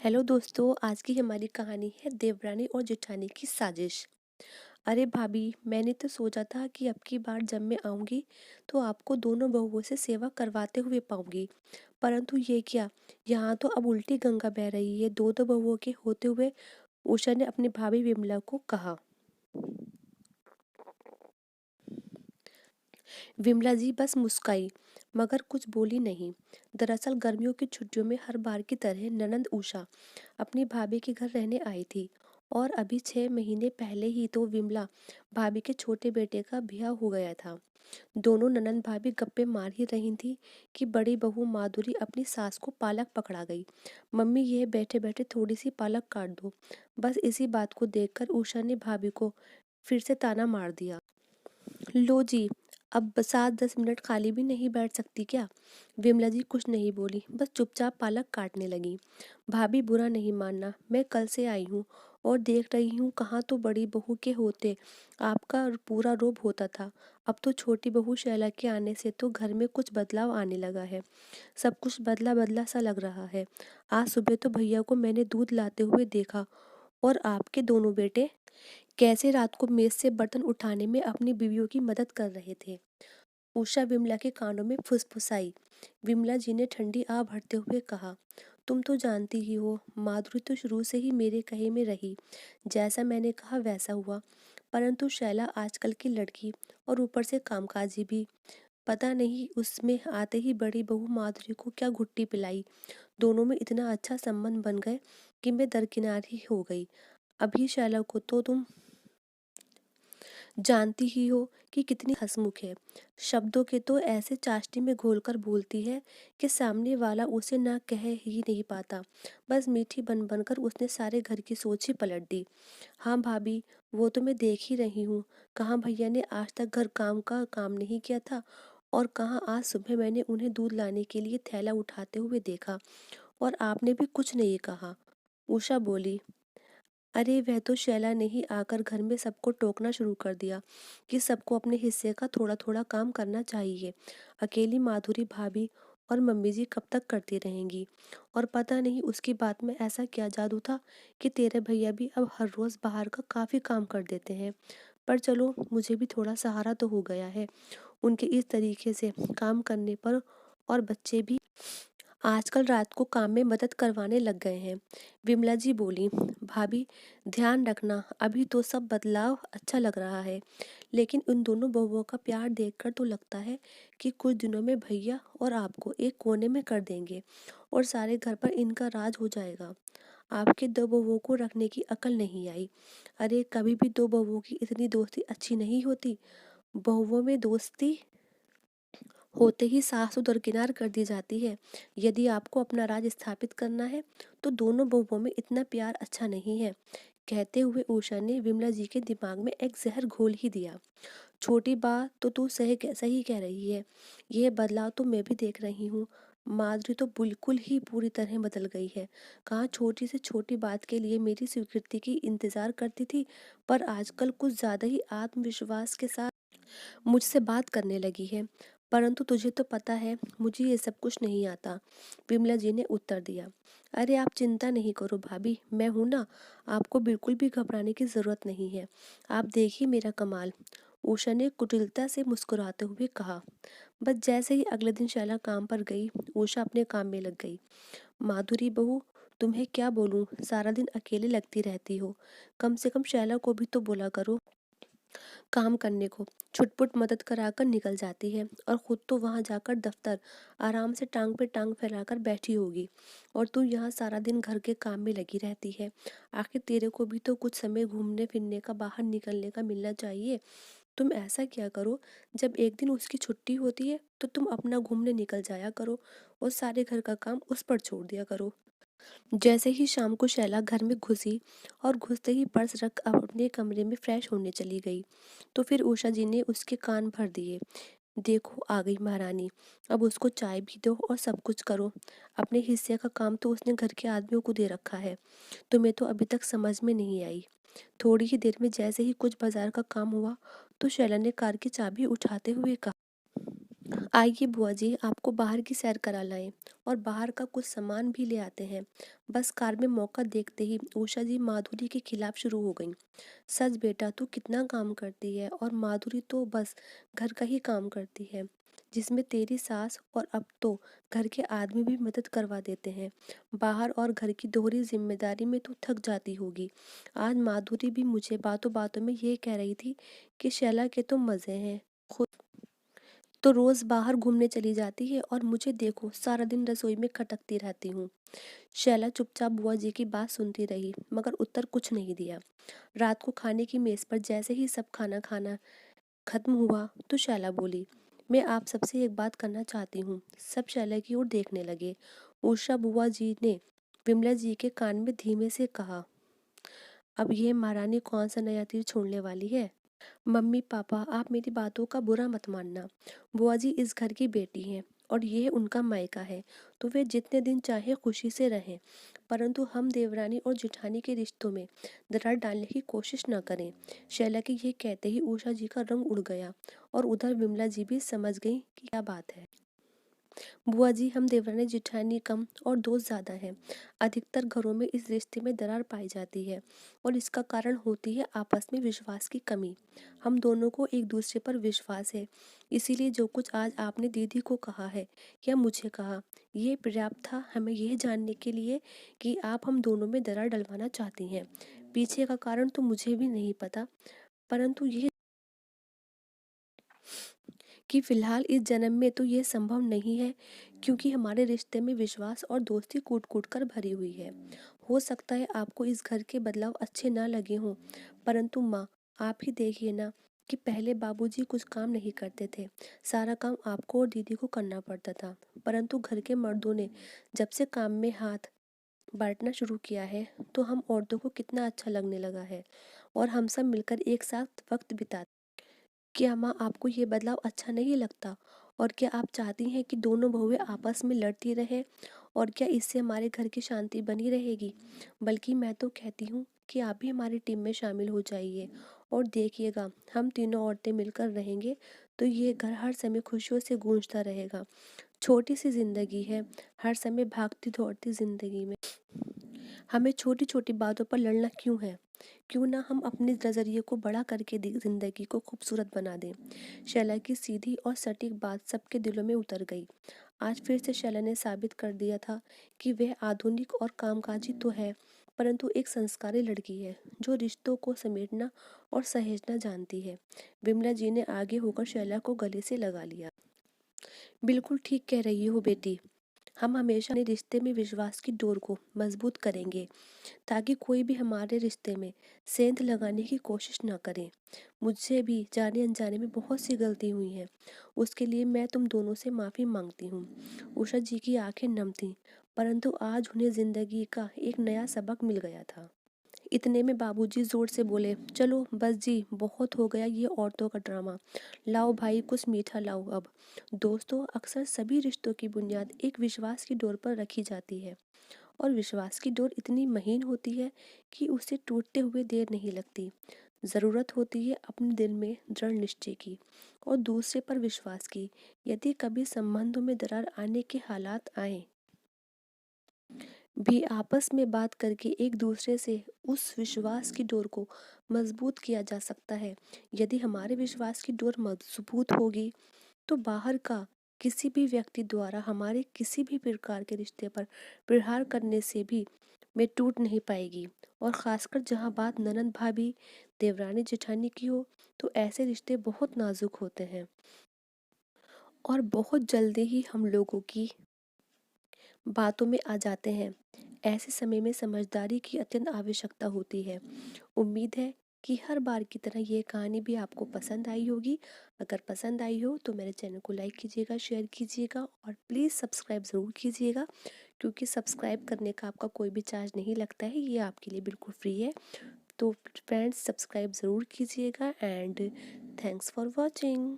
Hello दोस्तों, आज की हमारी कहानी है देवरानी और जेठानी की साजिश। अरे भाभी, मैंने तो सोचा था कि अब की बार जब मैं आऊंगी तो आपको दोनों बहुओं से सेवा करवाते हुए पाऊंगी। परंतु ये क्या, यहाँ तो अब उल्टी गंगा बह रही है। दो दो बहुओं के होते हुए उषा ने अपनी भाभी विमला को कहा। विमला जी बस मुस्काई, मगर कुछ बोली नहीं। दरअसल गर्मियों की छुट्टियों में हर बार की तरह ननंद उषा अपनी भाभी के घर रहने आई थी। और अभी 6 महीने पहले ही तो विमला भाभी के छोटे बेटे का ब्याह हो गया था। दोनों ननंद भाभी गप्पे मार ही रही थी कि बड़ी बहू माधुरी अपनी सास को पालक पकड़ा गई। मम्मी, यह बैठे बैठे थोड़ी सी पालक काट दो। बस इसी बात को देखकर उषा ने भाभी को फिर से ताना मार दिया। लो जी, अब 7-10 मिनट खाली भी नहीं बैठ सकती क्या? विमला जी कुछ नहीं बोली, बस चुपचाप पालक काटने लगी। भाभी, बुरा नहीं मानना, मैं कल से आई हूँ और देख रही हूँ कहाँ तो बड़ी बहू के होते आपका पूरा रोब होता था। अब तो छोटी बहू शैला के आने से तो घर में कुछ बदलाव आने लगा है। सब कुछ बदला बदला सा लग रहा है। आज सुबह तो भैया को मैंने दूध लाते हुए देखा, और आपके दोनों बेटे कैसे रात को मेज से बर्तन उठाने में अपनी बीवियों की मदद कर रहे थे। उषा विमला के कानों में फुसफुसाई। विमला जी ने ठंडी आह भरते हुए कहा, तुम तो जानती ही हो, माधुरी तो शुरू से ही मेरे कहे में रही। जैसा मैंने कहा वैसा हुआ। परंतु शैला आजकल की लड़की, और ऊपर से कामकाजी भी। पता नहीं उसमें आते ही बड़ी बहू माधुरी को क्या घुट्टी पिलाई। दोनों में इतना अच्छा संबंध बन गए कि मैं दरकिनार ही हो गई। अभी शैला को तो तुम जानती ही हो कि कितनी हंसमुख है। शब्दों के तो ऐसे चाशनी में घोलकर बोलती है कि सामने वाला उसे ना कह ही नहीं पाता। बस मीठी बन बनकर उसने सारे घर की सोच ही पलट दी। हाँ भाभी, वो तो मैं देख ही रही हूँ। कहाँ भैया ने आज तक घर काम का काम नहीं किया था, और कहाँ आज सुबह मैंने उन्हें दूध लाने के लिए थैला उठाते हुए देखा, और आपने भी कुछ नहीं कहा। उषा बोली, अरे वह तो शैला ने ही आकर घर में सबको टोकना शुरू कर दिया कि सबको अपने हिस्से का थोड़ा थोड़ा काम करना चाहिए। अकेली माधुरी भाभी और मम्मी जी कब तक करती रहेंगी। और पता नहीं उसकी बात में ऐसा क्या जादू था कि तेरे भैया भी अब हर रोज बाहर का काफी काम कर देते हैं। पर चलो, मुझे भी थोड़ा सहारा तो हो गया है उनके इस तरीके से काम करने पर। और बच्चे भी आजकल रात को काम में मदद करवाने लग गए हैं। विमला जी बोली, भाभी ध्यान रखना, अभी तो सब बदलाव अच्छा लग रहा है, लेकिन उन दोनों बहुओं का प्यार देखकर तो लगता है कि कुछ दिनों में भैया और आपको एक कोने में कर देंगे और सारे घर पर इनका राज हो जाएगा। आपके दो बहुओं को रखने की अकल नहीं आई। अरे कभी भी दो बहुओं की इतनी दोस्ती अच्छी नहीं होती। बहुओं में दोस्ती होते ही सासू दरकिनार कर दी जाती है। यदि आपको अपना राज स्थापित करना है तो दोनों बहुओं में इतना प्यार अच्छा नहीं है। कहते हुए उषा ने विमला जी के दिमाग में एक जहर घोल ही दिया। छोटी बात तो तू सही कह रही है। यह बदलाव तो मैं भी देख रही हूँ। माधुरी तो बिल्कुल ही पूरी तरह बदल गई है। कहाँ छोटी से छोटी बात के लिए मेरी स्वीकृति की इंतजार करती थी, पर आजकल कुछ ज्यादा ही आत्मविश्वास के साथ मुझसे बात करने लगी है। परंतु तुझे तो पता है मुझे ये सब कुछ नहीं आता, विमला जी ने उत्तर दिया। अरे आप चिंता नहीं करो भाभी, मैं हूं ना। आपको बिल्कुल भी घबराने की जरूरत नहीं है। आप देखिए मेरा कमाल, उषा ने कुटिलता से मुस्कुराते हुए कहा। बस जैसे ही अगले दिन शैला काम पर गई, उषा अपने काम में लग गई। माधुरी बहू, तुम्हें क्या बोलूं, सारा दिन अकेले लगती रहती हो। कम से कम शैला को भी तो बोला करो काम करने को। छुटपुट मदद कराकर निकल जाती है और खुद तो वहां जाकर दफ्तर आराम से टांग पे टांग फैलाकर बैठी होगी, और तू यहाँ सारा दिन घर के काम में लगी रहती है। आखिर तेरे को भी तो कुछ समय घूमने फिरने का, बाहर निकलने का मिलना चाहिए। तुम ऐसा क्या करो, जब एक दिन उसकी छुट्टी होती है तो तुम अपना घूमने निकल जाया करो और सारे घर का काम उस पर छोड़ दिया करो। जैसे ही शाम को शैला घर में घुसी और घुसते ही पर्स रख अपने कमरे में फ्रेश होने चली गई, तो फिर उषा जी ने उसके कान भर दिए। देखो आ गई महारानी, अब उसको चाय भी दो और सब कुछ करो। अपने हिस्से का काम तो उसने घर के आदमियों को दे रखा है। तुम्हें तो अभी तक समझ में नहीं आई। थोड़ी ही देर में जैसे ही कुछ बाजार का काम हुआ तो शैला ने कार की चाबी उठाते हुए कहा, आइए बुआ जी, आपको बाहर की सैर करा लाएं और बाहर का कुछ सामान भी ले आते हैं। बस कार में मौका देखते ही उषा जी माधुरी के खिलाफ शुरू हो गईं। सच बेटा, तू कितना काम करती है और माधुरी तो बस घर का ही काम करती है, जिसमें तेरी सास और अब तो घर के आदमी भी मदद करवा देते हैं। बाहर और घर की दोहरी जिम्मेदारी में तू थक जाती होगी। आज माधुरी भी मुझे बातों बातों में ये कह रही थी कि शैला के तो मज़े हैं, खुद तो रोज बाहर घूमने चली जाती है और मुझे देखो सारा दिन रसोई में खटकती रहती हूँ। शैला चुपचाप बुआ जी की बात सुनती रही मगर उत्तर कुछ नहीं दिया। रात को खाने की मेज पर जैसे ही सब खाना खाना खत्म हुआ तो शैला बोली, मैं आप सबसे एक बात करना चाहती हूँ। सब शैला की ओर देखने लगे। उषा बुआ जी ने विमला जी के कान में धीमे से कहा, अब ये महारानी कौन सा नया तीर छोड़ने वाली है। मम्मी पापा, आप मेरी बातों का बुरा मत मानना। बुआ जी इस घर की बेटी हैं और ये उनका मायका है, तो वे जितने दिन चाहे खुशी से रहें, परंतु हम देवरानी और जेठानी के रिश्तों में दरार डालने की कोशिश न करें। शैला के ये कहते ही उषा जी का रंग उड़ गया और उधर विमला जी भी समझ गई कि क्या बात है। बुआ जी, हम देवरानी जेठानी कम और दोस्त ज़्यादा हैं। अधिकतर घरों में इस रिश्ते में दरार पाई जाती है और इसका कारण होती है आपस में विश्वास की कमी। हम दोनों को एक दूसरे पर विश्वास है, इसीलिए जो कुछ आज आपने दीदी को कहा है या मुझे कहा, ये पर्याप्त था हमें यह जानने के लिए कि आप हम दोनों में दरार डलवाना चाहती हैं। पीछे का कारण तो मुझे भी नहीं पता, परंतु ये कि फिलहाल इस जन्म में तो ये संभव नहीं है, क्योंकि हमारे रिश्ते में विश्वास और दोस्ती कूट कूट कर भरी हुई है। हो सकता है आपको इस घर के बदलाव अच्छे ना लगे हों, परंतु माँ, आप ही देखिए ना कि पहले बाबूजी कुछ काम नहीं करते थे। सारा काम आपको और दीदी को करना पड़ता था, परंतु घर के मर्दों ने जब से काम में हाथ बांटना शुरू किया है तो हम औरतों को कितना अच्छा लगने लगा है और हम सब मिलकर एक साथ वक्त बिताते। क्या माँ, आपको ये बदलाव अच्छा नहीं लगता? और क्या आप चाहती हैं कि दोनों बहुएं आपस में लड़ती रहें? और क्या इससे हमारे घर की शांति बनी रहेगी? बल्कि मैं तो कहती हूँ कि आप भी हमारी टीम में शामिल हो जाइए और देखिएगा, हम तीनों औरतें मिलकर रहेंगे तो ये घर हर समय खुशियों से गूंजता रहेगा। छोटी सी जिंदगी है, हर समय भागती दौड़ती जिंदगी में हमें छोटी छोटी बातों पर लड़ना क्यों है? क्यों ना हम अपने नज़रिए को बड़ा करके जिंदगी को खूबसूरत बना दें। शैला की सीधी और सटीक बात सबके दिलों में उतर गई। आज फिर से शैला ने साबित कर दिया था कि वह आधुनिक और कामकाजी तो है, परंतु एक संस्कारी लड़की है जो रिश्तों को समेटना और सहेजना जानती है। विमला जी ने आगे होकर शैला को गले से लगा लिया। बिल्कुल ठीक कह रही हो बेटी, हम हमेशा अपने रिश्ते में विश्वास की डोर को मजबूत करेंगे ताकि कोई भी हमारे रिश्ते में सेंध लगाने की कोशिश ना करे। मुझसे भी जाने अनजाने में बहुत सी गलती हुई है, उसके लिए मैं तुम दोनों से माफ़ी मांगती हूँ। उषा जी की आंखें नम थीं, परंतु आज उन्हें जिंदगी का एक नया सबक मिल गया था। इतने में बाबूजी जोर से बोले, चलो बस जी, बहुत हो गया ये औरतों का ड्रामा। लाओ भाई, कुछ मीठा लाओ अब। दोस्तों, अक्सर सभी रिश्तों की बुनियाद एक विश्वास की डोर पर रखी जाती है और विश्वास की डोर इतनी महीन होती है कि उसे टूटते हुए देर नहीं लगती। ज़रूरत होती है अपने दिल में दृढ़ निश्चय की और दूसरे पर विश्वास की। यदि कभी संबंधों में दरार आने के हालात आए भी आपस में बात करके एक दूसरे से उस विश्वास की डोर को मजबूत किया जा सकता है। यदि हमारे विश्वास की डोर मजबूत होगी तो बाहर का किसी भी व्यक्ति द्वारा हमारे किसी भी प्रकार के रिश्ते पर प्रहार करने से भी में टूट नहीं पाएगी। और खासकर जहाँ बात ननद भाभी, देवरानी जेठानी की हो, तो ऐसे रिश्ते बहुत नाजुक होते हैं और बहुत जल्दी ही हम लोगों की बातों में आ जाते हैं। ऐसे समय में समझदारी की अत्यंत आवश्यकता होती है। उम्मीद है कि हर बार की तरह ये कहानी भी आपको पसंद आई होगी। अगर पसंद आई हो तो मेरे चैनल को लाइक कीजिएगा, शेयर कीजिएगा और प्लीज़ सब्सक्राइब ज़रूर कीजिएगा, क्योंकि सब्सक्राइब करने का आपका कोई भी चार्ज नहीं लगता है, ये आपके लिए बिल्कुल फ्री है। तो फ्रेंड्स, सब्सक्राइब ज़रूर कीजिएगा एंड थैंक्स फॉर वॉचिंग।